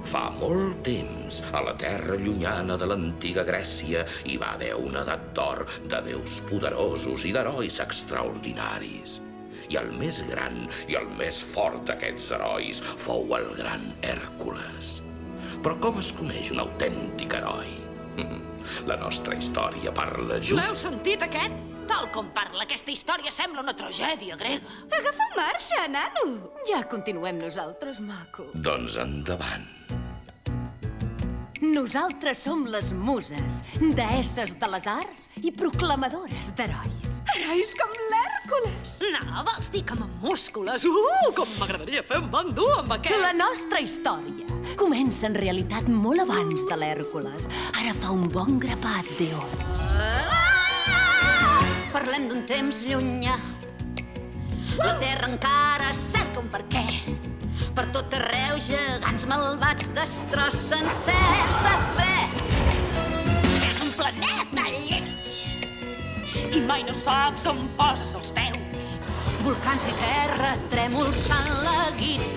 Fa molt temps, a la terra llunyana de l'antiga Grècia, hi va haver una edat d'or de déus poderosos i d'herois extraordinaris. I el més gran i el més fort d'aquests herois fou el gran Hèrcules. Però com es coneix un autèntic heroi? La nostra història parla just... L'heu sentit, aquest? Tal com parla, aquesta història sembla una tragèdia grega. Agafa marxa, nano. Ja continuem nosaltres, maco. Doncs endavant. Nosaltres som les muses, deesses de les arts i proclamadores d'herois. Herois com l'Hèrcules. No, vols dir que amb múscules? Com m'agradaria fer un bon dur amb aquest! La nostra història comença en realitat molt abans de l'Hèrcules. Ara fa un bon grapat d'eons. Parlem d'un temps llunyà. La Terra encara cerca un per què. Per tot arreu gegants malvats destrossen certs saber. És un planeta lleig! I mai no saps on poses els peus. Volcans i terra trèmols fan laguits